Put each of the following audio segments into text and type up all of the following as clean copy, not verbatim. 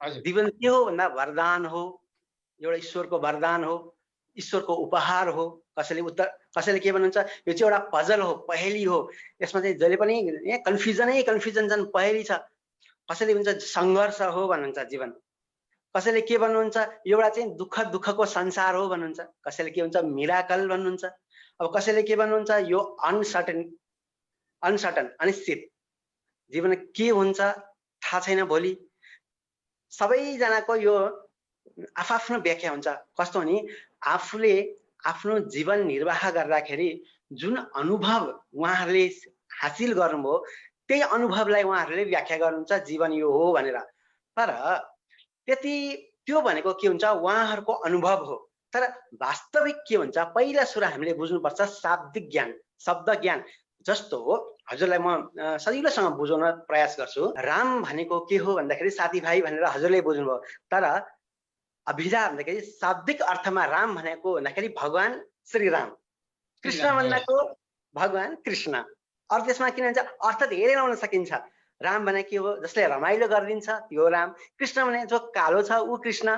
हजुर। जीवन के हो भन्दा वरदान हो, एउटा ईश्वरको वरदान हो, ईश्वरको उपहार हो। कसैले के भन्नुहुन्छ, यो चाहिँ एउटा पजल हो, पहेली हो, यसमा चाहिँ जहिले पनि यहाँ कन्फ्युजन छन्, पहेली छ। कसैले भन्छ सङ्घर्ष हो भन्नुहुन्छ जीवन, कसैले के भन्नुहुन्छ एउटा चाहिँ दुःखको संसार हो भन्नुहुन्छ, कसैले के भन्छ मिराकल भन्नुहुन्छ, अब कसैले के भन्नुहुन्छ यो अनसर्टन अनिश्चित जीवन के हुन्छ थाहा छैन। भोलि सबैजनाको यो आफ्नो व्याख्या हुन्छ। कस्तो भने आफूले आफ्नो जीवन निर्वाह गर्दाखेरि जुन अनुभव उहाँहरूले हासिल गर्नुभयो त्यही अनुभवलाई उहाँहरूले व्याख्या गर्नुहुन्छ जीवन यो हो भनेर। तर त्यो भनेको के हुन्छ, उहाँहरूको अनुभव हो। तर वास्तविक के हुन्छ, पहिला सुरु हामीले बुझ्नुपर्छ शाब्दिक ज्ञान, शब्द ज्ञान। जस्तो हो, हजुरलाई म सजिलोसँग बुझाउन प्रयास गर्छु। राम भनेको के हो भन्दाखेरि साथीभाइ भनेर हजुरले बुझ्नुभयो। तर अभिधा भन्दाखेरि शाब्दिक अर्थमा राम भनेको भन्दाखेरि भगवान श्री राम, कृष्ण भन्नाको भगवान कृष्ण। अरू त्यसमा किन भन्छ अर्थ धेरै लाउन सकिन्छ। राम भने के हो, जसले रमाइलो गरिदिन्छ त्यो राम। कृष्ण भने जो कालो छ ऊ कृष्ण।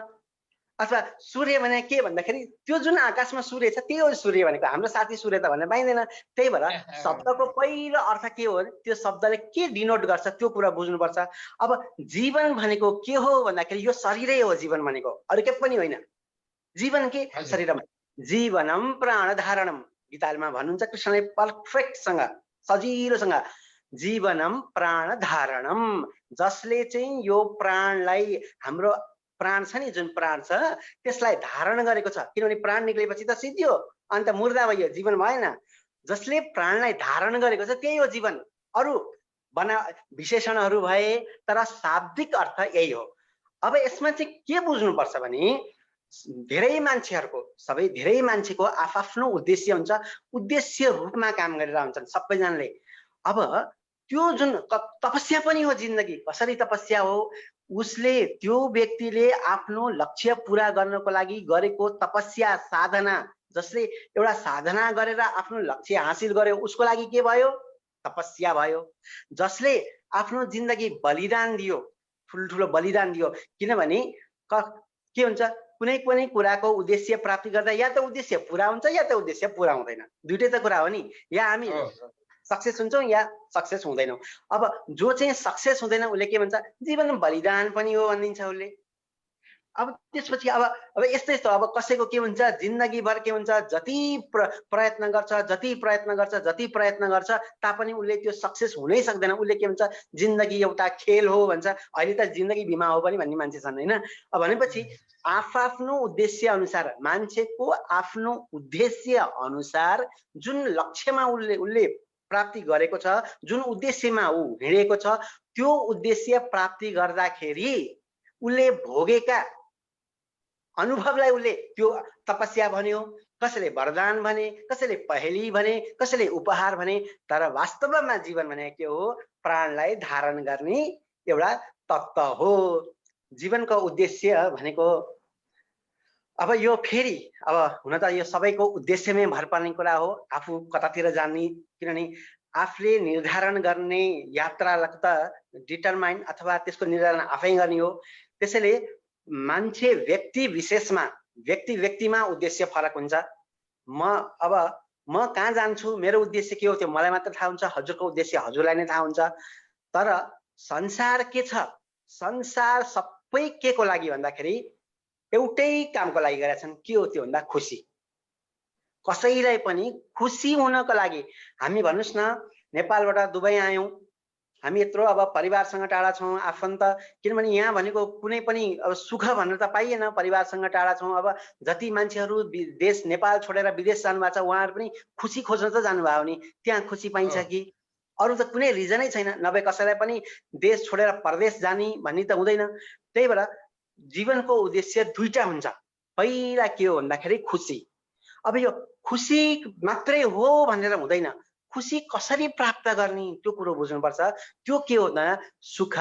अथवा सूर्य भने के भन्दाखेरि त्यो जुन आकाशमा सूर्य छ त्यही हो सूर्य भनेको। हाम्रो साथी सूर्य त भन्न पाइँदैन। त्यही भएर शब्दको पहिलो अर्थ के हो, त्यो शब्दले के डिनोट गर्छ त्यो कुरा बुझ्नुपर्छ। अब जीवन भनेको के हो भन्दाखेरि यो शरीरै हो जीवन भनेको, अरू के पनि होइन। जीवन के शरीरमा जीवनम प्राणधारणम, गीतामा भन्नुहुन्छ कृष्णले पर्फेक्टसँग सजिलोसँग, जीवनम प्राणधारणम, जसले चाहिँ यो प्राणलाई, हाम्रो प्राण छ नि जुन प्राण छ त्यसलाई धारण गरेको छ। किनभने प्राण निक्लेपछि त सिद्धियो, अन्त मुर्दा भयो, जीवन भएन। जसले प्राणलाई धारण गरेको छ त्यही हो जीवन। अरू विशेषणहरू भए तर शाब्दिक अर्थ यही हो। अब यसमा चाहिँ के बुझ्नुपर्छ भने धेरै मान्छेको आफ्नो उद्देश्य हुन्छ, उद्देश्य रूपमा काम गरेर हुन्छन् सबैजनाले। अब त्यो जुन तपस्या पनि हो जिन्दगी, कसरी तपस्या हो, उसले त्यो व्यक्तिले आफ्नो लक्ष्य पूरा गर्नको लागि गरेको तपस्या साधना, जसले एउटा साधना गरेर आफ्नो लक्ष्य हासिल गर्यो उसको लागि के भयो, तपस्या भयो। जसले आफ्नो जिन्दगी बलिदान दियो, ठुल्ठुलो बलिदान दियो, किनभने के हुन्छ कुनै पनि कुराको उद्देश्य प्राप्ति गर्दा या त उद्देश्य पूरा हुन्छ या त उद्देश्य पूरा हुँदैन, दुईटै त कुरा हो नि। या हामी सक्सेस हुन्छौँ या सक्सेस हुँदैनौँ। अब जो चाहिँ सक्सेस हुँदैन उसले के भन्छ, जीवन बलिदान पनि हो भनिदिन्छ उसले। अब त्यसपछि अब यस्तै यस्तो अब कसैको के हुन्छ, जिन्दगीभर के हुन्छ, जति प्रयत्न गर्छ तापनि उसले त्यो सक्सेस हुनै सक्दैन। उसले के भन्छ, जिन्दगी एउटा खेल हो भन्छ। अहिले त जिन्दगी बिमा हो पनि भन्ने मान्छे छन् होइन। अब भनेपछि आफ्नो उद्देश्य अनुसार, मान्छेको आफ्नो उद्देश्य अनुसार जुन लक्ष्यमा उसले प्राप्ति गरेको छ, जुन उद्देश्यमा ऊ हिँडेको छ, त्यो उद्देश्य प्राप्ति गर्दाखेरि उसले भोगेका अनुभवलाई उसले त्यो तपस्या भन्यो, कसैले वरदान भने, कसैले पहेली भने, कसैले उपहार भने। तर वास्तवमा जीवन भने के हो, प्राणलाई धारण गर्ने एउटा तत्त्व हो। जीवनको उद्देश्य भनेको अब यो फेरि अब हुन त यो सबैको उद्देश्यमै भर पर्ने कुरा हो, आफू कतातिर जाने। किनभने आफूले निर्धारण गर्ने यात्रालाई त डिटरमाइन अथवा त्यसको निर्धारण आफै गर्ने हो। त्यसैले मान्छे व्यक्ति विशेषमा, व्यक्तिमा उद्देश्य फरक हुन्छ। म कहाँ जान्छु, मेरो उद्देश्य के हो त्यो मलाई मात्र थाहा हुन्छ, हजुरको उद्देश्य हजुरलाई नै थाहा हुन्छ। तर संसार के छ, संसार सबै के को लागि भन्दाखेरि एउटै कामको लागि गरेका छन्। के हो त्यो भन्दा खुसी। कसैलाई पनि खुसी हुनको लागि। हामी भन्नुस् न, नेपालबाट दुबई आयौं, हामी यत्रो अब परिवारसँग टाढा छौँ, आफन्त, किनभने यहाँ भनेको कुनै पनि अब सुख भनेर त पाइएन, परिवारसँग टाढा छौँ। अब जति मान्छेहरू देश नेपाल छोडेर विदेश जानुभएको छ उहाँहरू पनि खुसी खोज्न त जानुभयो भने त्यहाँ खुसी पाइन्छ कि? अरू त कुनै रिजनै छैन। नभए कसैलाई पनि देश छोडेर परदेश जाने भन्ने त हुँदैन। त्यही भएर जीवनको उद्देश्य दुईटा हुन्छ। पहिला के हो भन्दाखेरि खुसी। अब यो खुसी मात्रै हो भनेर हुँदैन, खुसी कसरी प्राप्त गर्ने त्यो कुरो बुझ्नुपर्छ। त्यो के हो त, सुख,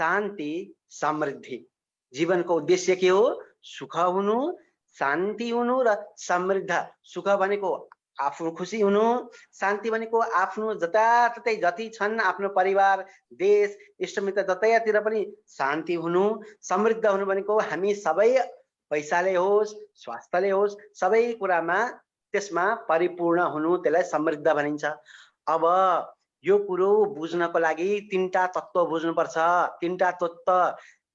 शान्ति, समृद्धि। जीवनको उद्देश्य के हो, सुख हुनु, शान्ति हुनु र समृद्ध। सुख भनेको आफू खुसी हुनु, शान्ति भनेको आफ्नो जताततै जति छन् आफ्नो परिवार, देश, इष्टमित्र जतैतिर पनि शान्ति हुनु, समृद्ध हुनु भनेको हामी सबै पैसाले होस्, स्वास्थ्यले होस्, सबै कुरामा त्यसमा परिपूर्ण हुनु, त्यसलाई समृद्ध भनिन्छ। अब यो कुरो बुझ्नको लागि तीनटा तत्त्व बुझ्नुपर्छ।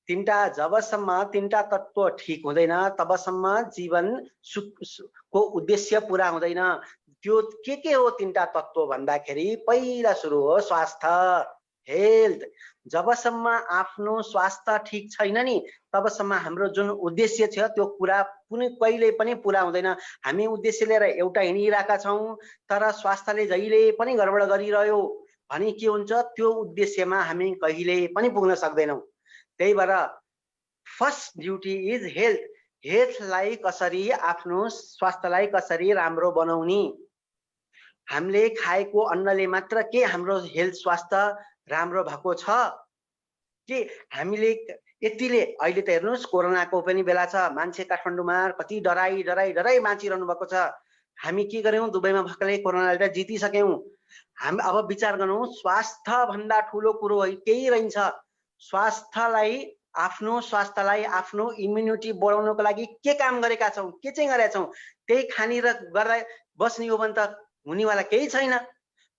तीनटा जबसम्म तीनटा तत्त्व ठीक हुँदैन तबसम्म जीवन को उद्देश्य पूरा हुँदैन। त्यो के हो तीनटा तत्त्व भन्दाखेरि पहिला सुरु हो स्वास्थ्य, हेल्थ। जबसम्म आफ्नो स्वास्थ्य ठीक छैन नि तबसम्म हाम्रो जुन उद्देश्य छ त्यो कुरा कहिले पनि पूरा हुँदैन। हामी उद्देश्य लिएर एउटा हिँडिरहेका छौं तर स्वास्थ्यले जहिले पनि गडबड गरिरह्यो भने के हुन्छ, त्यो उद्देश्यमा हामी कहिले पनि पुग्न सक्दैनौं। त्यही भएर फर्स्ट ड्युटी इज हेल्थ। हेल्थलाई कसरी, आफ्नो स्वास्थ्यलाई कसरी राम्रो बनाउने। हामीले खाएको अन्नले मात्र के हाम्रो हेल्थ स्वास्थ्य राम्रो भएको छ कि हामीले यतिले अहिले त हेर्नुस् कोरोनाको पनि बेला छ, मान्छे काठमाडौँमा कति डराई बाँचिरहनु भएको छ। हामी के गर्यौं, दुबईमा भर्खरै कोरोनाले त जितिसक्यौं। हामी अब विचार गरौँ, स्वास्थ्य भन्दा ठूलो कुरो केही रहन्छ। आफ्नो स्वास्थ्यलाई आफ्नो इम्युनिटी बढाउनको लागि के काम गरेका छौं, के चाहिँ गरेका छौं, त्यही खानी र गर्दा बस्ने हो भने त हुनेवाला केही छैन।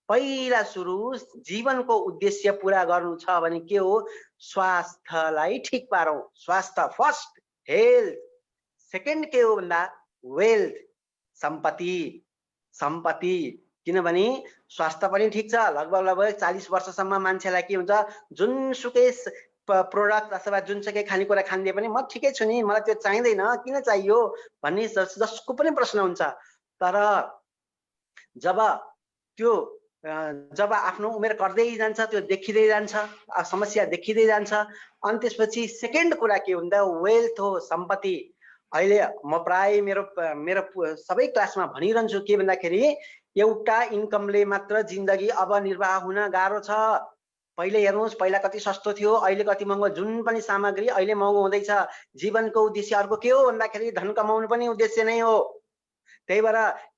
पहिला सुरु जीवनको उद्देश्य पूरा गर्नु छ भने के हो, स्वास्थ्यलाई ठीक पारौं। स्वास्थ्य फर्स्ट, हेल्थ सेकेन्ड के हो भन्दा वेल्थ, सम्पत्ति। किनभने स्वास्थ्य पनि ठीक छ, लगभग 40 वर्षसम्म मान्छेलाई के हुन्छ, जुनसुकै प्रोडक्ट अथवा जुनसुकै खानेकुरा खाँदै पनि म ठिकै छु नि, मलाई त्यो चाहिँदैन, किन चाहियो भन्ने जसको पनि प्रश्न हुन्छ। तर जब आफ्नो उमेर कर्दै जान्छ त्यो देखिँदै जान्छ, समस्या देखिँदै जान्छ। अनि त्यसपछि सेकेन्ड कुरा के भन्दा वेल्थ हो, सम्पत्ति। अहिले म प्राय मेरो सबै क्लासमा भनिरहन्छु के भन्दाखेरि एउटा इन्कमले मात्र जिन्दगी अब निर्वाह हुन गाह्रो छ। पहिले हेर्नुहोस्, पहिला कति सस्तो थियो, अहिले कति महँगो। जुन पनि सामग्री अहिले महँगो हुँदैछ। जीवनको उद्देश्य अर्को के हो भन्दाखेरि धन कमाउनु पनि उद्देश्य नै हो। त्यही भएर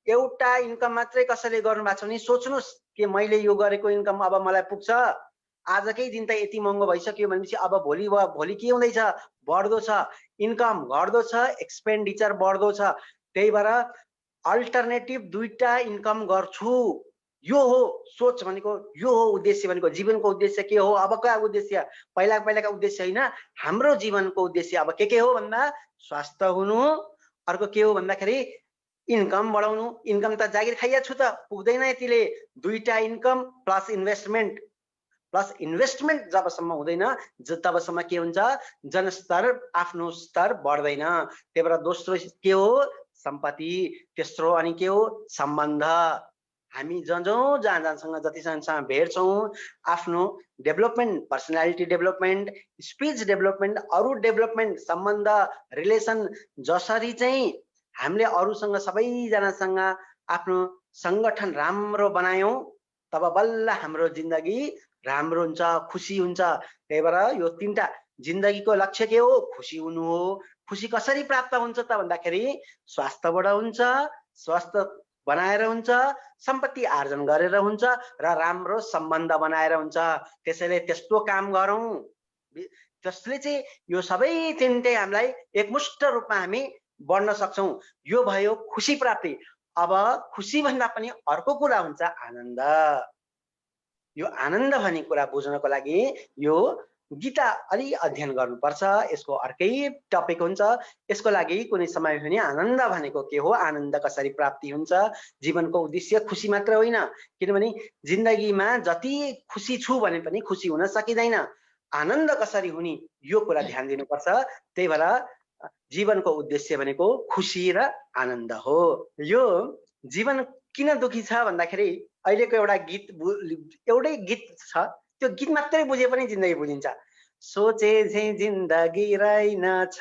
एउटा इन्कम मात्रै कसैले गर्नु भएको छ भने सोच्नुस् कि मैले यो गरेको इन्कम अब मलाई पुग्छ। आजकै दिन त यति महँगो भइसक्यो भनेपछि अब भोलि के हुँदैछ, बढ्दो छ, इन्कम घट्दो छ, एक्सपेन्डिचर बढ्दो छ। त्यही भएर अल्टरनेटिभ दुईटा इन्कम गर्छु, यो हो सोच भनेको, यो हो उद्देश्य भनेको। जीवनको उद्देश्य के हो, अबका उद्देश्य पहिलाका उद्देश्य होइन, हाम्रो जीवनको उद्देश्य अब के हो भन्दा स्वास्थ्य हुनु, अर्को के हो भन्दाखेरि इन्कम बढाउनु। इन्कम त जागिर खाइया छु त पुग्दैन यतिले। दुईटा इन्कम प्लस इन्भेस्टमेन्ट जबसम्म हुँदैन तबसम्म के हुन्छ, जनस्तर आफ्नो स्तर बढ्दैन। त्यही भएर दोस्रो के हो, सम्पत्ति। तेस्रो अनि के हो, सम्बन्ध। हामी जहाँसँग जतिजनासँग भेट्छौँ, आफ्नो development, personality development, speech development, अरू डेभलपमेन्ट, सम्बन्ध, रिलेसन जसरी चाहिँ हामीले अरूसँग सबैजनासँग आफ्नो संगठन राम्रो बनायौं तब बल्ल हाम्रो जिन्दगी राम्रो हुन्छ, खुसी हुन्छ। त्यही भएर यो तीनटा जिन्दगीको लक्ष्य के हो, खुसी हुनु हो। खुसी कसरी प्राप्त हुन्छ त भन्दाखेरि स्वास्थ्यबाट हुन्छ, स्वास्थ्य बनाएर हुन्छ, सम्पत्ति आर्जन गरेर हुन्छ र राम्रो सम्बन्ध बनाएर हुन्छ। त्यसैले त्यस्तो काम गरौँ जसले चाहिँ यो सबै तिनटै हामीलाई एकमुष्ट रूपमा हामी बढ्न सक्छौं। यो भयो खुसी प्राप्ति। अब खुसी भन्दा पनि अर्को कुरा हुन्छ आनन्द। यो आनन्द भन्ने कुरा बुझ्नको लागि यो गीता अलि अध्ययन गर्नुपर्छ। यसको अर्कै टपिक हुन्छ। यसको लागि कुनै समय भने आनन्द भनेको के हो, आनन्द कसरी प्राप्ति हुन्छ, जीवनको उद्देश्य खुसी मात्र होइन। किनभने जिन्दगीमा जति खुसी छु भने पनि खुसी हुन सकिँदैन। आनन्द कसरी हुने यो कुरा ध्यान दिनुपर्छ। त्यही भएर जीवनको उद्देश्य भनेको खुसी र आनन्द हो। यो जीवन किन दुखी छ भन्दाखेरि अहिलेको एउटै गीत छ, त्यो गीत मात्रै बुझे पनि जिन्दगी बुझिन्छ। सोचे झै जिन्दगी रहेनछ।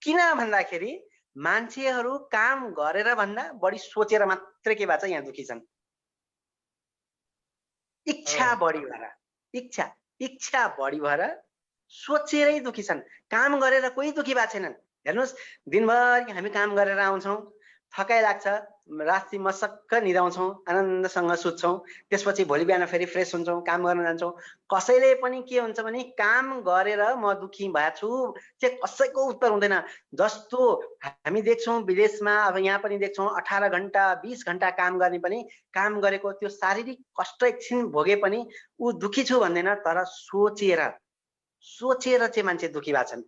किन भन्दाखेरि मान्छेहरू काम गरेर भन्दा बढी सोचेर मात्रै के भएको छ यहाँ दुखी छन्। इच्छा बढी भएर सोचेरै दुखी छन्। काम गरेर कोही दुखी भएको छैनन्। हेर्नुहोस्, दिनभरि हामी काम गरेर आउँछौँ, थकाइ लाग्छ, राति मसक्क निदाउँछौँ, आनन्दसँग सुत्छौँ, त्यसपछि भोलि बिहान फेरि फ्रेस हुन्छौँ, काम गर्न जान्छौँ। कसैले पनि के हुन्छ भने काम गरेर म दुखी भएको छु चाहिँ कसैको उत्तर हुँदैन। जस्तो हामी देख्छौँ विदेशमा, अब यहाँ पनि देख्छौँ 18 घण्टा 20 घण्टा काम गर्ने पनि काम गरेको त्यो शारीरिक कष्ट एकछिन भोगे पनि ऊ दुखी छु भन्दैन, तर सोचेर चाहिँ मान्छे दुखी भएको छन्।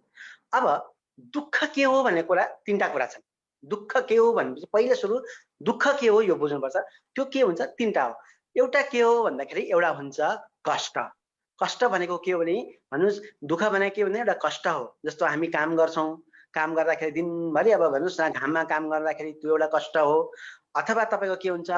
अब दुःख के हो भन्ने कुरा तीनटा कुरा छन्। दुःख के हो भनेपछि पहिलो सुरु दुःख के हो यो बुझ्नुपर्छ। त्यो के हुन्छ तीनटा हो। एउटा के हो भन्दाखेरि एउटा हुन्छ कष्ट। कष्ट भनेको के हो भने भन्नुस् दुःख भनेको के हो भने एउटा कष्ट हो। जस्तो हामी काम गर्छौँ, काम गर्दाखेरि दिनभरि अब भन्नुस् न घाममा काम गर्दाखेरि त्यो एउटा कष्ट हो। अथवा तपाईको के हुन्छ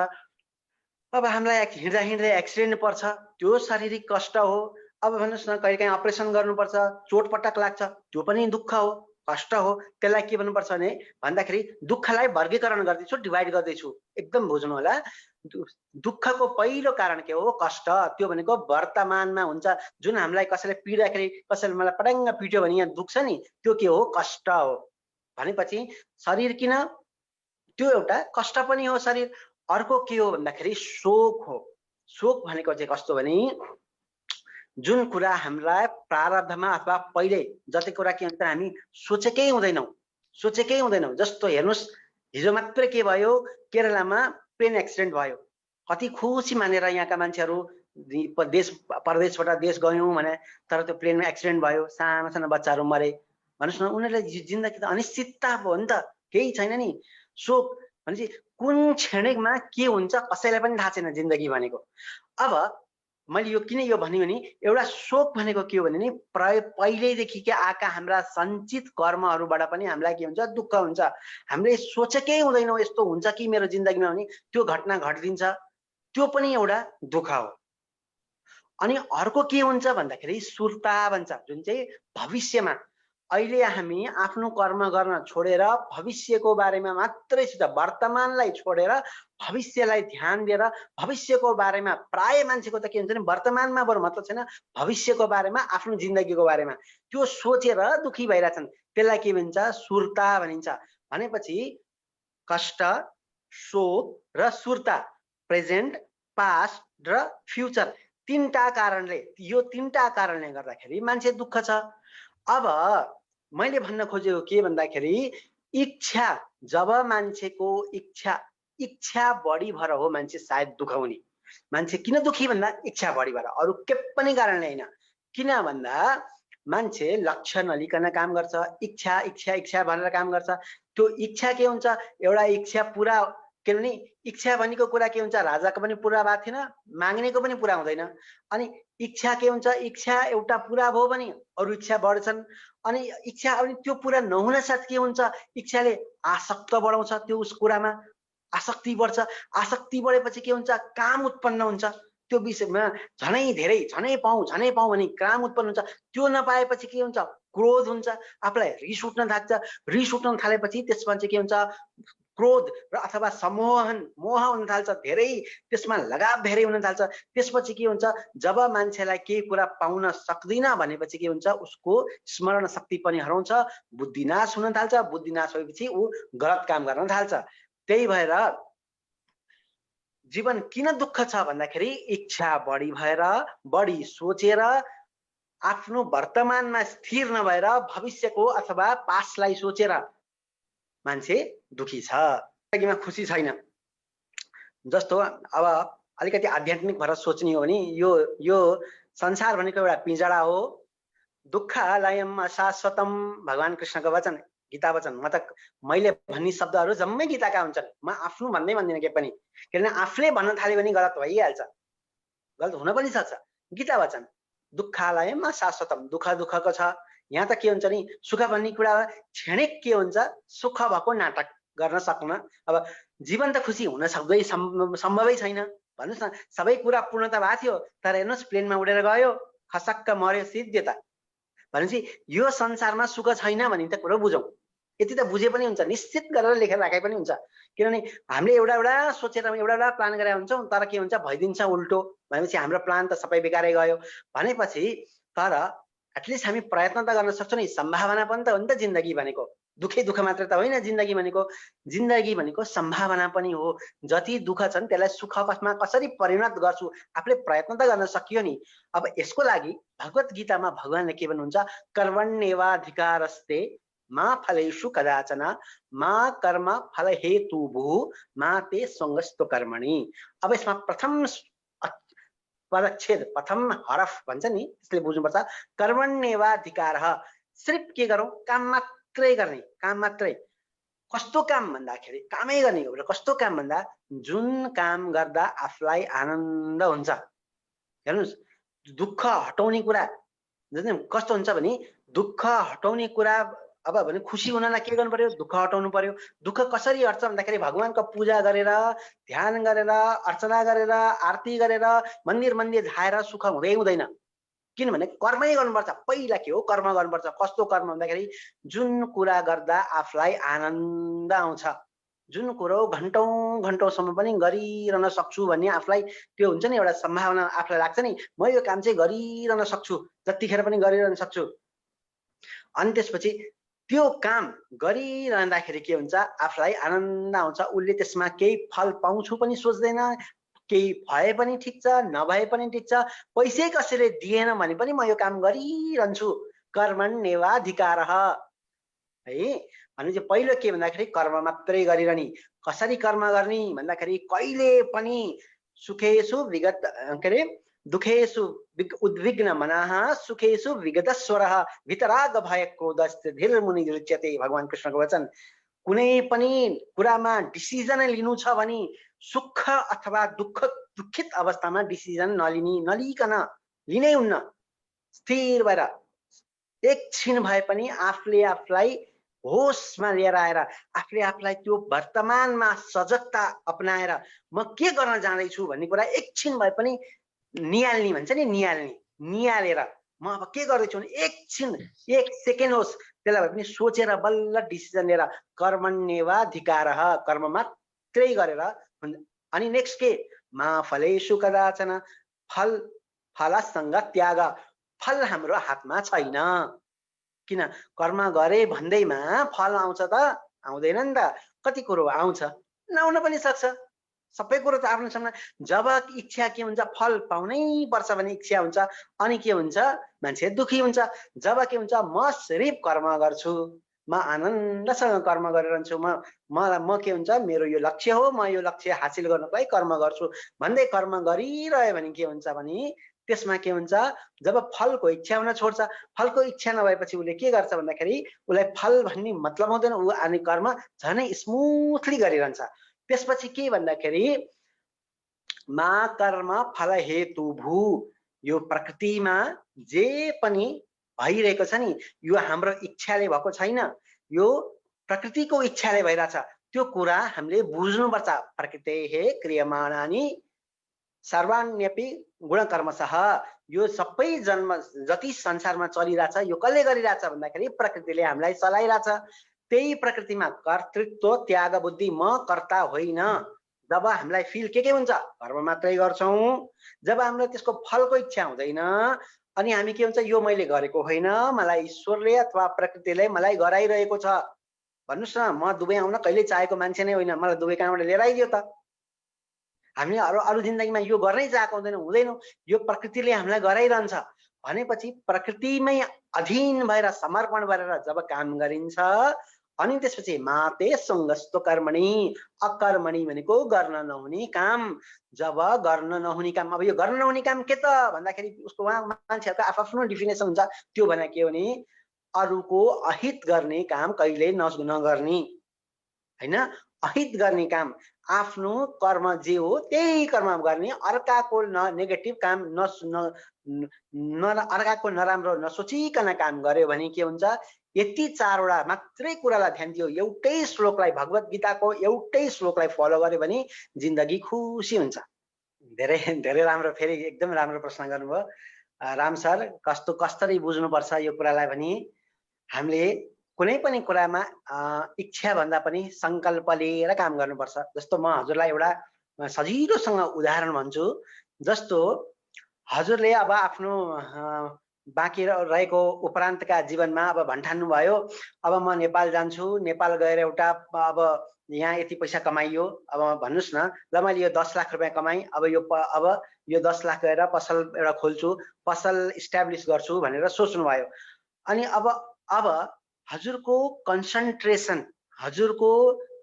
अब हामीलाई हिँड्दा एक्सिडेन्ट पर्छ, त्यो शारीरिक कष्ट हो। अब भन्नुस् न कहिलेकाहीँ अपरेसन गर्नुपर्छ, चोटपटक लाग्छ, त्यो पनि दुःख हो, कष्ट हो। त्यसलाई के भन्नुपर्छ भने भन्दाखेरि दुःखलाई वर्गीकरण गर्दैछु, डिभाइड गर्दैछु। एकदम बुझ्नु होला। दुःखको पहिलो कारण के हो? कष्ट। त्यो भनेको वर्तमानमा हुन्छ। जुन हामीलाई कसैले पिड्दाखेरि, कसैले मलाई पटङ्ग पिट्यो भने यहाँ दुख्छ नि, त्यो के हो? कष्ट हो। भनेपछि शरीर किन? त्यो एउटा कष्ट पनि हो शरीर। अर्को के हो भन्दाखेरि शोक हो। शोक भनेको चाहिँ कस्तो भने जुन कुरा हामीलाई प्रारब्धमा अथवा पहिले जति कुरा के हुन्छ हामी सोचेकै हुँदैनौँ। जस्तो हेर्नुस् हिजो मात्रै के भयो, केरलामा प्लेन एक्सिडेन्ट भयो। कति खुसी मानेर यहाँका मान्छेहरू देश परदेशबाट देश गयौँ भने, तर त्यो प्लेनमा एक्सिडेन्ट भयो, साना साना बच्चाहरू मरे। भन्नुस् न उनीहरूलाई जिन्दगी त अनिश्चितता भयो नि त, केही छैन नि। शोक भनेपछि कुन क्षणिकमा के हुन्छ कसैलाई पनि थाहा छैन जिन्दगी भनेको। अब मैले यो किन यो भन्यो भने एउटा शोक भनेको के हो भने नि पहिल्यैदेखि आएका हाम्रा सञ्चित कर्महरूबाट पनि हामीलाई के हुन्छ? दुःख हुन्छ। हामीले सोचेकै हुँदैनौँ यस्तो हुन्छ कि मेरो जिन्दगीमा भने त्यो घटना घटिदिन्छ, त्यो पनि एउटा दुःख हो। अनि अर्को के हुन्छ भन्दाखेरि सुर्ता भन्छ, जुन चाहिँ भविष्यमा अहिले हामी आफ्नो कर्म गर्न छोडेर भविष्यको बारेमा मात्रै सोच, वर्तमानलाई छोडेर भविष्यलाई ध्यान दिएर भविष्यको बारेमा प्राय मान्छेको त के हुन्छ नि वर्तमानमा बरु मतलब छैन, भविष्यको बारेमा आफ्नो जिन्दगीको बारेमा त्यो सोचेर दुखी भइरहेछन्। त्यसलाई के भन्छ? सुर्ता भनिन्छ। भनेपछि कष्ट, शोक र सुर्ता, प्रेजेन्ट, पास्ट र फ्युचर, तीनटा कारणले गर्दाखेरि मान्छे दुःख छ। अब मैले भन्न खोजेको के भन्दाखेरि इच्छा, जब मान्छेको इच्छा बढी भएर हो मान्छे सायद दुःख हुने। मान्छे किन दुखी भन्दा इच्छा बढी भएर, अरू के पनि कारणले होइन। किन भन्दा मान्छे लक्ष्य नलिकन काम गर्छ, इच्छा भनेर काम गर्छ। त्यो इच्छा के हुन्छ? एउटा इच्छा पुरा, किनभने इच्छा भनेको कुरा के हुन्छ? राजाको पनि पुरा भएको थिएन, माग्नेको पनि पुरा हुँदैन। अनि इच्छा के हुन्छ? इच्छा एउटा पुरा भयो भने अरू इच्छा बढ्छन्। अनि इच्छा अनि त्यो पुरा नहुन साथ के हुन्छ? इच्छाले आसक्त बढाउँछ, त्यो उस कुरामा आसक्ति बढ्छ। आसक्ति बढेपछि के हुन्छ? काम उत्पन्न हुन्छ। त्यो विषयमा झनै पाऊँ भने काम उत्पन्न हुन्छ। त्यो नपाएपछि के हुन्छ? क्रोध हुन्छ, आफूलाई रिस उठ्न थाल्छ। रिस उठ्न थालेपछि त्यसमा चाहिँ के हुन्छ? क्रोध र अथवा मोह हुन थाल्छ, धेरै त्यसमा लगाव धेरै हुन थाल्छ। त्यसपछि के हुन्छ? जब मान्छेलाई केही कुरा पाउन सक्दैन भनेपछि के हुन्छ? उसको स्मरण शक्ति पनि हराउँछ, बुद्धिनाश हुन थाल्छ। बुद्धिनाश भएपछि ऊ गलत काम गर्न थाल्छ। त्यही भएर जीवन किन दुःख छ भन्दाखेरि इच्छा बढी भएर, बढी सोचेर आफ्नो वर्तमानमा स्थिर नभएर भविष्यको अथवा पास्टलाई सोचेर मान्छे दुखी छ, जिन्दगीमा खुसी छैन। जस्तो अब अलिकति आध्यात्मिक भएर सोच्ने हो भने यो संसार भनेको एउटा पिंजडा हो। दुःखालयम अशाश्वतम, भगवान कृष्णको वचन, गीता वचन। मैले भन्ने शब्दहरू जम्मै गीताका हुन्छन्। म आफ्नो भन्दै भन्दिनँ के पनि, किनभने आफूले भन्न थाल्यो भने गलत भइहाल्छ, गलत हुन पनि सक्छ। गीता वचन दुःखालयम अशाश्वतम, दुःखको छ। यहाँ त के हुन्छ नि सुख भन्ने कुरा क्षणिक के हुन्छ? सुख भएको नाटक गर्न सक्न। अब जीवन त खुसी हुन सक्दै सम्भवै छैन। भन्नुस् न सबै कुरा पूर्णता भएको थियो, तर हेर्नुस् प्लेनमा उडेर गयो, खसक्क मर्यो, सिद्धियो त। भनेपछि यो संसारमा सुख छैन भने त कुरो बुझौँ। यति त बुझे पनि हुन्छ, निश्चित गरेर लेखेर राखे पनि हुन्छ। किनभने हामीले एउटा सोचेर एउटा प्लान गरेर हुन्छौँ, तर के हुन्छ? भइदिन्छ उल्टो। भनेपछि हाम्रो प्लान त सबै बेकारै गयो भनेपछि। तर एटलिस्ट हामी प्रयत्न त गर्न सक्छौँ नि, सम्भावना पनि त हो नि त जिन्दगी भनेको। दुखै दुःख मात्र त होइन जिन्दगी भनेको। जिन्दगी भनेको सम्भावना पनि हो। जति दुःख छन् त्यसलाई सुखमा कसरी परिणत गर्छु आफूले प्रयत्न त गर्न सकियो नि। अब यसको लागि भगवत गीतामा भगवानले के भन्नुहुन्छ, कर्मण्येवाधिकारस्ते मा फलेषु कदाचन मा कर्म फल हेतुभुः मा ते संगस्तो कर्मणि। अब यसमा प्रथम पदच्छेद प्रथम हरफ भन्छ नि, त्यसले बुझ्नुपर्छ। कर्मण्येवाधिकारः, सिर्फ के गरौँ, काम मात्रै गर्ने, काम मात्रै। कस्तो काम भन्दाखेरि कामै गर्ने हो। कस्तो काम भन्दा जुन काम गर्दा आफूलाई आनन्द हुन्छ। हेर्नुहोस्, दुःख हटाउने कुरा कस्तो हुन्छ भने, दुःख हटाउने कुरा अब भने खुसी हुनलाई के गर्नु पर्यो, दुःख हटाउनु पर्यो। दुःख कसरी हट्छ भन्दाखेरि भगवानको पूजा गरेर, ध्यान गरेर, अर्चना गरेर, आरती गरेर, मन्दिर मन्दिर धाएर सुख हुँदै हुँदैन। किनभने कर्मै गर्नुपर्छ। पहिला के हो, कर्म गर्नुपर्छ। कस्तो कर्म भन्दाखेरि जुन कुरा गर्दा आफूलाई आनन्द आउँछ, जुन कुरो घन्टौं घन्टौंसम्म पनि गरिरहन सक्छु भन्ने आफूलाई त्यो हुन्छ नि, एउटा सम्भावना आफूलाई लाग्छ नि, म यो काम चाहिँ गरिरहन सक्छु, जतिखेर पनि गरिरहन सक्छु। अनि त्यसपछि त्यो काम गरिरहँदाखेरि के हुन्छ, आफूलाई आनन्द आउँछ। उसले त्यसमा केही फल पाउँछु पनि सोच्दैन, केही भए पनि ठिक छ, नभए पनि ठिक छ, पैसै कसैले दिएन भने पनि म यो काम गरिरहन्छु। कर्मण्येवाधिकारः है भनेपछि पहिलो के भन्दाखेरि कर्म मात्रै गरिरहने। कसरी कर्म गर्ने भन्दाखेरि कहिले पनि सुखेषु विगत के अरे दुखेषु उद्विग्न मनः सुखेषु विगत स्वरः वितराग भय क्रोधस्थिर मुनि रुच्यते। भगवान कृष्णको वचन। कुनै पनि कुरामा डिसिजन लिनु छ भने सुख अथवा दुखित अवस्थामा डिसिजन नलिकन लिनै हुन्न। स्थिर भएर एकछिन भए पनि आफूले आफूलाई होसमा लिएर आएर आफूले आफूलाई त्यो वर्तमानमा सजगता अपनाएर म के गर्न जाँदैछु भन्ने कुरा एकछिन भए पनि निहाल्ने भन्छ नि, निहालेर म अब के गर्दैछु भने एकछिन, एक सेकेन्ड होस्, त्यसलाई भए पनि सोचेर बल्ल डिसिजन लिएर कर्मण्येवाधिकारः, कर्म मात्रै गरेर। अनि नेक्स्ट के, मा फलेषु कदाचन, फलसँग त्याग। फल हाम्रो हातमा छैन। किन, कर्म गरे भन्दैमा फल आउँछ त आउँदैन नि त। कति कुरो आउँछ, नआउन पनि सक्छ। सबै कुरो त आफ्नो सामना। जब इच्छा के हुन्छ, फल पाउनै पर्छ भने इच्छा हुन्छ, अनि के हुन्छ, मान्छे दुखी हुन्छ। जब के हुन्छ, म सिर्फ कर्म गर्छु, म आनन्दसँग कर्म गरिरहन्छु, म के हुन्छ, मेरो यो लक्ष्य हो, म यो लक्ष्य हासिल गर्नको लागि कर्म गर्छु भन्दै कर्म गरिरह्यो भने के हुन्छ भने त्यसमा के हुन्छ, जब फलको इच्छा हुन छोड्छ, फलको इच्छा नभएपछि उसले के गर्छ भन्दाखेरि उसलाई फल भन्ने मतलब हुँदैन। ऊ आने कर्म झनै स्मुथली गरिरहन्छ। त्यसपछि के भन्दाखेरि मा कर्म फल हेतुभू, यो प्रकृतिमा जे पनि भइरहेको छ नि, यो हाम्रो इच्छाले भएको छैन, यो प्रकृतिको इच्छाले भइरहेछ। त्यो कुरा हामीले बुझ्नुपर्छ। प्रकृतेः क्रियमाणानि सर्वाण्यपि गुणकर्मशः। यो सबै जन्म जति संसारमा चलिरहेछ यो कसले गरिरहेछ भन्दाखेरि प्रकृतिले हामीलाई चलाइरहेछ। त्यही प्रकृतिमा कर्तृत्व त्याग बुद्धि, म कर्ता होइन। जब हामीलाई फिल के हुन्छ, कर्म मात्रै गर्छौं। जब हामीलाई त्यसको फलको इच्छा हुँदैन अनि हामी के हुन्छ, यो मैले गरेको होइन, मलाई ईश्वरले अथवा प्रकृतिले मलाई गराइरहेको छ। भन्नुस् न, म दुबई आउन कहिले चाहेको मान्छे नै होइन, मलाई दुबई कहाँबाट लिएर आइदियो त। हामीले अरू जिन्दगीमा यो गर्नै चाहेको हुँदैन, यो प्रकृतिले हामीलाई गराइरहन्छ भनेपछि प्रकृतिमै अधीन भएर समर्पण गरेर जब काम गरिन्छ अनि त्यसपछि माते संगस्तो कर्मणि, अकर्मणि भनेको गर्न नहुने काम। जब गर्न नहुने काम, अब यो गर्न नहुने काम के त भन्दाखेरि उसको मान्छेहरुको आफ्नो डेफिनेसन हुन्छ। त्यो भने के हो भने अरूको अहित गर्ने काम कहिले नगर्ने हैन, अहित गर्ने काम, आफ्नो कर्म जे हो त्यही कर्म गर्ने, अर्काको नेगेटिभ काम अर्काको नराम्रो नसोचिकन काम गर्यो भने के हुन्छ, यति चारवटा मात्रै कुरालाई ध्यान दियो, एउटै श्लोकलाई, भगवत गीताको एउटै श्लोकलाई फलो गर्यो भने जिन्दगी खुसी हुन्छ। धेरै धेरै राम्रो, फेरि एकदम राम्रो प्रश्न गर्नुभयो राम सर। कसरी बुझ्नुपर्छ यो कुरालाई भने हामीले कुनै पनि कुरामा इच्छा भन्दा पनि संकल्प लिएर काम गर्नुपर्छ। जस्तो म हजुरलाई एउटा सजिलोसँग उदाहरण भन्छु। जस्तो हजुरले अब आफ्नो बाँकी रहेको उपरान्तका जीवनमा अब भन्ठान्नु भयो अब म नेपाल जान्छु, नेपाल गएर एउटा अब यहाँ यति पैसा कमाइयो, अब भन्नुस् न, ल मैले यो 10 लाख रुपैयाँ कमाएँ, अब यो 10 लाख गएर पसल एउटा खोल्छु, पसल इस्टाब्लिस गर्छु भनेर सोच्नु भयो। अनि अब हजुरको कन्सन्ट्रेसन, हजुरको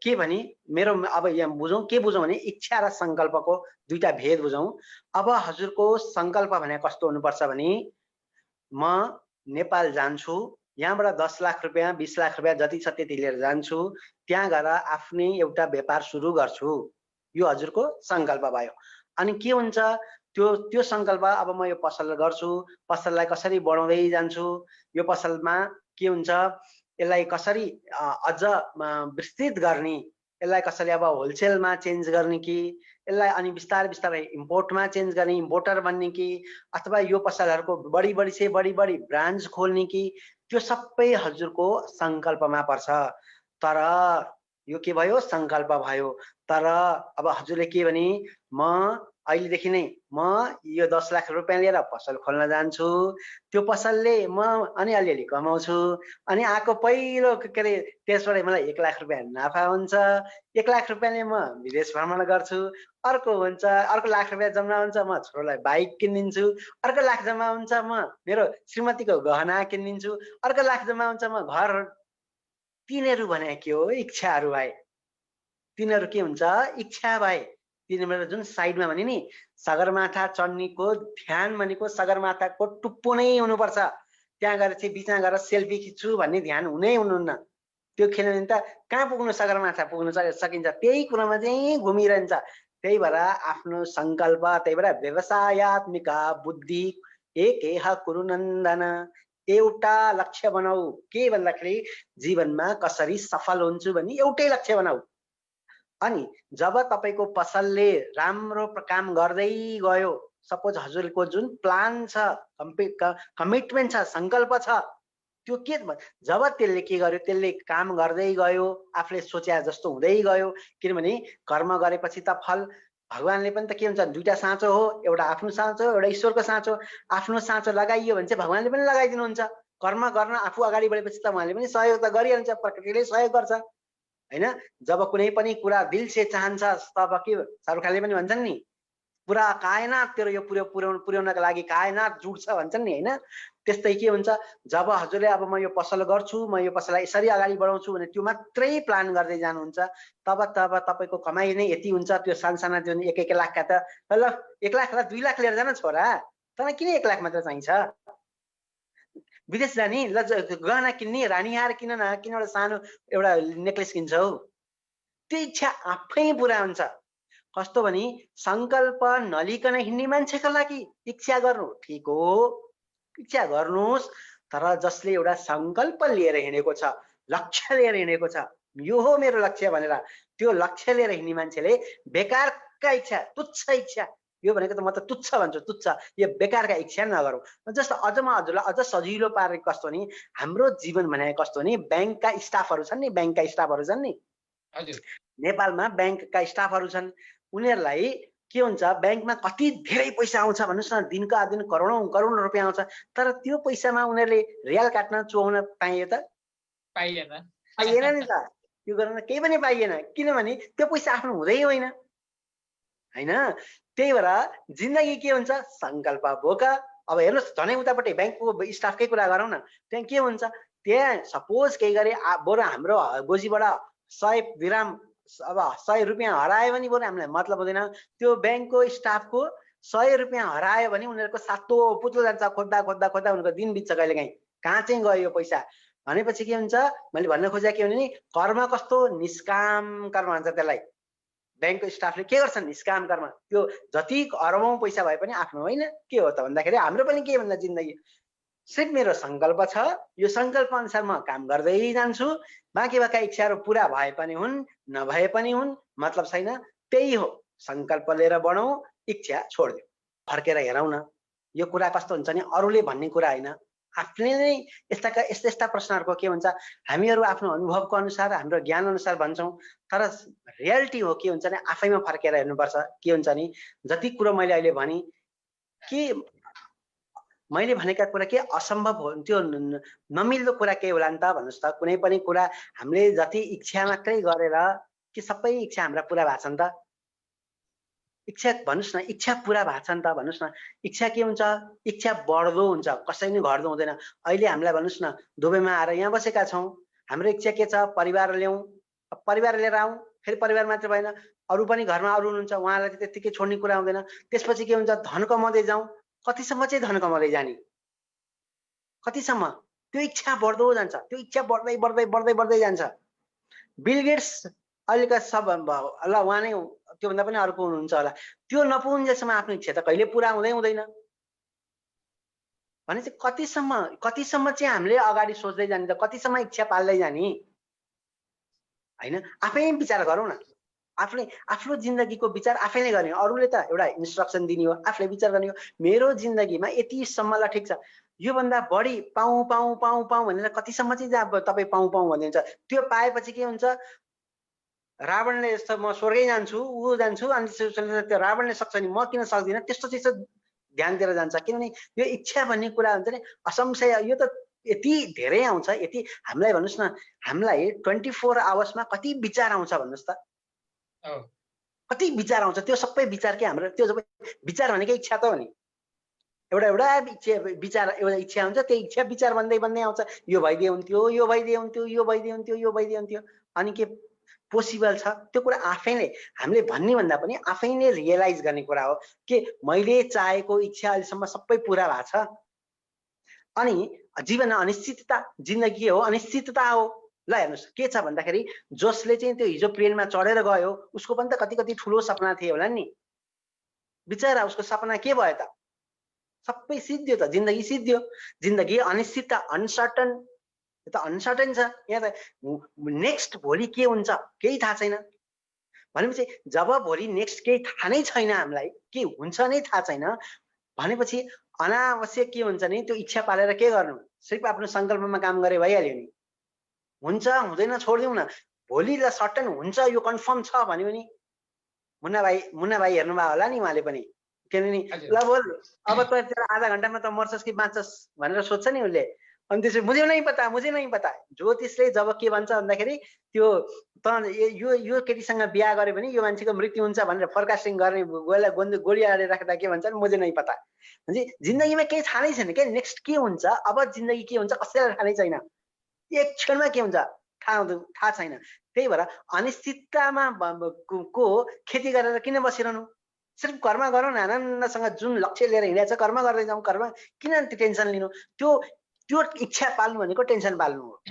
के भने मेरो अब यहाँ बुझौँ, के बुझौँ भने इच्छा र संकल्पको दुईटा भेद बुझौँ। अब हजुरको संकल्प भने कस्तो हुनुपर्छ भने म नेपाल जान्छु, यहाँबाट 10 लाख रुपैयाँ 20 लाख रुपैयाँ जति छ त्यति लिएर जान्छु, त्यहाँ गएर आफ्नै एउटा व्यापार सुरु गर्छु, यो हजुरको संकल्प भयो। अनि के हुन्छ त्यो संकल्प, अब म यो पसल गर्छु, पसललाई कसरी बढाउँदै जान्छु, यो पसलमा के हुन्छ, यसलाई कसरी अझ विस्तृत गर्ने, यसलाई कसरी अब होलसेलमा चेन्ज गर्ने कि यसलाई अनि बिस्तारै बिस्तारै इम्पोर्टमा चेन्ज गर्ने, इम्पोर्टर बन्ने कि अथवा यो पसलहरूको बढी ब्रान्च खोल्ने कि, त्यो सबै हजुरको संकल्पमा पर्छ। तर यो के भयो, संकल्प भयो। तर अब हजुरले के भने म अहिलेदेखि नै म यो 10 लाख रुपैयाँ लिएर पसल खोल्न जान्छु, त्यो पसलले म अनि अलिअलि कमाउँछु, अनि आएको पहिलो के अरे त्यसबाट मलाई 1 लाख रुपैयाँ नाफा हुन्छ, 1 लाख रुपैयाँले म विदेश भ्रमण गर्छु, अर्को हुन्छ, अर्को लाख रुपैयाँ जम्मा हुन्छ, म छोरोलाई बाइक किनिदिन्छु, अर्को लाख जम्मा हुन्छ, म मेरो श्रीमतीको गहना किनिदिन्छु, अर्को लाख जम्मा हुन्छ, म घर। तिनीहरू भने के हो, इच्छाहरू भए। तिनीहरू के हुन्छ, इच्छा भए। तिनीहरू जुन साइडमा भने नि सगरमाथा चढ्नेको ध्यान भनेको सगरमाथाको टुप्पो नै हुनुपर्छ, त्यहाँ गएर चाहिँ बिचमा गएर सेल्फी खिच्छु भन्ने ध्यान हुनुहुन्न। त्यो किनभने त कहाँ पुग्नु, सगरमाथा पुग्नु सकिन्छ, त्यही कुरामा चाहिँ घुमिरहन्छ। त्यही भएर आफ्नो संकल्प, त्यही भएर व्यवसायत्मिका बुद्धि एकेह कुरु नन्दन, एउटा लक्ष्य बनाऊ, के भन्दाखेरि जीवनमा कसरी सफल हुन्छु भन्ने एउटै लक्ष्य बनाऊ। अनि जब तपाईको पसलले राम्रो काम गर्दै गयो, सपोज हजुरको जुन प्लान छ, कमिटमेन्ट छ, संकल्प छ, त्यो के जब त्यसले के गर्यो, त्यसले काम गर्दै गयो, आफूले सोचे जस्तो हुँदै गयो, किनभने कर्म गरेपछि त फल भगवानले पनि त के हुन्छ, दुईटा साँचो हो, एउटा आफ्नो साँचो, एउटा ईश्वरको साँचो। आफ्नो साँचो लगाइयो भने चाहिँ भगवानले पनि लगाइदिनुहुन्छ। कर्म गर्न आफू अगाडि बढेपछि त उहाँले पनि सहयोग त गरिहाल्छ, प्रकृतिले सहयोग गर्छ हैन। जब कुनै पनि कुरा दिल से चाहन्छ तब के शाहरुख खानले पनि भन्छन् नि, पुरा कायनात तेरो यो पुर्याउनका लागि कायनात जुट्छ भन्छन् नि हैन। त्यस्तै के हुन्छ, जब हजुरले अब म यो पसल गर्छु, म यो पसललाई यसरी अगाडि बढाउँछु भने त्यो मात्रै प्लान गर्दै जानुहुन्छ, तब तपाईको कमाइ नै यति हुन्छ। त्यो सानसाना जुन 1-1 लाखका त ल 1 लाख र 2 लाख लिएर जान छोरा, तँलाई किन 1 लाख मात्र चाहिन्छ? विदेश जाने, ल गहना किन्ने, रानीहार किन न, किन एउटा सानो एउटा नेक्लेस किन्छौ, त्यो इच्छा आफै पुरा हुन्छ। कस्तो भने संकल्प नलिकन हिँड्ने मान्छेको लागि इच्छा गर्नु ठिक हो, इच्छा गर्नुहोस्, तर जसले एउटा संकल्प लिएर हिँडेको छ, लक्ष्य लिएर हिँडेको छ, यो हो मेरो लक्ष्य भनेर त्यो लक्ष्य लिएर हिँड्ने मान्छेले बेकारका इच्छा, तुच्छ इच्छा, यो भनेको त म त तुच्छ भन्छु, तुच्छ, यो बेकारका इच्छा नगरौँ। जस्तो अझ म हजुरलाई अझ सजिलो पारेको कस्तो नि, हाम्रो जीवन भनेको कस्तो नि, ब्याङ्कका स्टाफहरू छन् नि, ब्याङ्कका स्टाफहरू छन् नि, नेपालमा ब्याङ्कका स्टाफहरू छन्, उनीहरूलाई के हुन्छ, ब्याङ्कमा कति धेरै पैसा आउँछ भन्नुस् न, दिनका दिन करोडौं रुपैयाँ आउँछ, तर त्यो पैसामा उनीहरूले रियाल काट्न चुहाउन पाइए त? पाइएन नि त, त्यो गर्न केही पनि पाइएन, किनभने त्यो पैसा आफ्नो हुँदै होइन हैन। त्यही भएर जिन्दगी के हुन्छ, संकल्प बोक। अब हेर्नुहोस्, झनै उतापट्टि ब्याङ्कको स्टाफकै कुरा गरौँ न, त्यहाँ के हुन्छ, त्यहाँ सपोज केही गरे बरु हाम्रो गोजीबाट 100 दिराम अब 100 रुपैयाँ हरायो भने बरु हामीलाई मतलब हुँदैन, त्यो ब्याङ्कको स्टाफको 100 रुपैयाँ हरायो भने उनीहरूको सातो पुत्लो जान्छ, खोज्दा खोज्दा खोज्दा उनीहरूको दिन बित्छ, कहिलेकाहीँ कहाँ चाहिँ गयो यो पैसा भनेपछि के हुन्छ, मैले भन्न खोजेको के भने कर्म कस्तो निष्काम कर्म भन्छ त्यसलाई। ब्याङ्कको स्टाफले के गर्छन्, निष्काम कर्म, त्यो जति अरबौं पैसा भए पनि आफ्नो होइन। के हो त भन्दाखेरि हाम्रो पनि के भन्दा जिन्दगी सिर्फ मेरो संकल्प छ, यो संकल्प अनुसार म काम गर्दै जान्छु, बाँकी बाँका इच्छाहरू पुरा भए पनि हुन् नभए पनि हुन् मतलब छैन, त्यही हो। संकल्प लिएर बढौँ, इच्छा छोड्दिउँ, फर्केर हेरौँ न। यो कुरा कस्तो हुन्छ नि, अरूले भन्ने कुरा होइन, आफूले नै यस्ता प्रश्नहरूको के हुन्छ, हामीहरू आफ्नो अनुभवको अनुसार हाम्रो ज्ञान अनुसार भन्छौँ, तर रियालिटी हो के हुन्छ नि, आफैमा फर्केर हेर्नुपर्छ। के हुन्छ नि, जति कुरो मैले अहिले भने कि मैले भनेका कुरा के असम्भव हो त्यो नमिल्दो कुरा के होला नि त भन्नुस् त। कुनै पनि कुरा हामीले जति इच्छा मात्रै गरेर के सबै इच्छा हाम्रा पूरा भएको छ नि त? इच्छा भन्नुस् न, इच्छा पूरा भएको छ नि त भन्नुस् न। इच्छा के हुन्छ? इच्छा बढ्दो हुन्छ, कसै नि घट्दो हुँदैन। अहिले हामीलाई भन्नुस् न, दुबईमा आएर यहाँ बसेका छौँ, हाम्रो इच्छा के छ? परिवार ल्याउँ, परिवार लिएर आउँ, फेरि परिवार मात्र भएन, अरू पनि घरमा अरू हुनुहुन्छ, उहाँलाई चाहिँ त्यत्तिकै छोड्ने कुरा हुँदैन। त्यसपछि के हुन्छ? धन कमाउँदै जाउँ। कतिसम्म चाहिँ धन कमाउँदै जाने? कतिसम्म? त्यो इच्छा बढ्दो जान्छ, त्यो इच्छा बढ्दै बढ्दै बढ्दै बढ्दै जान्छ। बिल गेट्स अहिलेका सब ल उहाँ नै त्योभन्दा पनि अर्को हुनुहुन्छ होला, त्यो नपुगुन्जेलसम्म आफ्नो इच्छा त कहिले पुरा हुँदै हुँदैन। भने चाहिँ कतिसम्म चाहिँ हामीले अगाडि सोच्दै जाने त, कतिसम्म इच्छा पाल्दै जाने हैन? आफै विचार गरौँ न। आफ्नो जिन्दगीको विचार आफैले गर्ने, अरूले त एउटा इन्स्ट्रक्सन दिने हो, आफूले विचार गर्ने हो। मेरो जिन्दगीमा यतिसम्म ल ठिक छ, योभन्दा बढी पाऊँ पाऊँ पाऊँ पाऊँ भनेर कतिसम्म चाहिँ तपाईँ पाऊँ पाऊँ भन्नुहुन्छ? त्यो पाएपछि के हुन्छ? रावणले यस्तो म स्वर्गै जान्छु, ऊ जान्छु, अनि त्यो रावणले सक्छ नि म किन सक्दिनँ? त्यस्तो चाहिँ ध्यान दिएर जान्छ। किनभने यो इच्छा भन्ने कुरा हुन्छ नि असंशय, यो त यति धेरै आउँछ, यति हामीलाई भन्नुस् न, हामीलाई 24 आवर्समा कति विचार आउँछ भन्नुस् त? कति विचार आउँछ? त्यो सबै विचार के हाम्रो, त्यो विचार भनेकै इच्छा त हो नि। एउटा विचार, एउटा इच्छा हुन्छ, त्यो इच्छा विचार बन्दै बन्दै आउँछ। यो भइदिए हुन्थ्यो, यो भइदिए हुन्थ्यो, यो भइदिए हुन्थ्यो, यो भइदिए हुन्थ्यो। अनि के पोसिबल छ? त्यो कुरा आफैले हामीले भन्ने भन्दा पनि आफैले रियलाइज गर्ने कुरा हो कि मैले चाहेको इच्छा अहिलेसम्म सबै पुरा भएको छ। अनि जीवन अनिश्चितता, जिन्दगी हो अनिश्चितता हो। ल हेर्नुस् के छ भन्दाखेरि जसले चाहिँ त्यो हिजो प्लेनमा चढेर गयो उसको पनि त कति कति ठुलो सपना थियो होला नि। बिचरा उसको सपना के भयो त? सबै सिद्धियो त, जिन्दगी सिद्धियो। जिन्दगी अनिश्चितता, अनसर्टन, यो त अनसर्टेन छ। यहाँ त नेक्स्ट भोलि के हुन्छ केही थाहा छैन। भनेपछि जब भोलि नेक्स्ट केही थाहा नै छैन, हामीलाई के हुन्छ नै थाहा छैन भनेपछि अनावश्यक के हुन्छ नि, त्यो इच्छा पालेर के गर्नु? सिर्फ आफ्नो सङ्कल्पमा काम गरे भइहाल्यो नि। हुन्छ हुँदैन छोडिदिउँ न, भोलि ल सर्टन हुन्छ यो कन्फर्म छ भन्यो भने मुन्ना भाइ हेर्नुभयो होला नि, उहाँले पनि किनभने ल बोल अब त आधा घन्टामा त मर्छस् कि बाँच्छस् भनेर सोध्छ नि उसले। अनि त्यसपछि मुझे नै पता। ज्योतिषले जब के भन्छ भन्दाखेरि त्यो त यो केटीसँग बिहा गर्यो भने यो मान्छेको मृत्यु हुन्छ भनेर फोरकास्टिङ गर्ने गोली हालेर राख्दा के भन्छ? मुझे नै पता। भने जिन्दगीमा केही थाहा नै छैन के नेक्स्ट के हुन्छ, अब जिन्दगी के हुन्छ कसैलाई थाहा नै छैन। एक क्षणमा के हुन्छ थाहा छैन। त्यही भएर अनिश्चिततामा को खेती गरेर किन बसिरहनु? सिर्फ कर्म गरौँ न, आनन्दसँग जुन लक्ष्य लिएर हिँडेको छ कर्म गर्दै जाउँ। कर्म किन टेन्सन लिनु? त्यो इच्छा पाल्नु भनेको टेन्सन पाल्नु हो।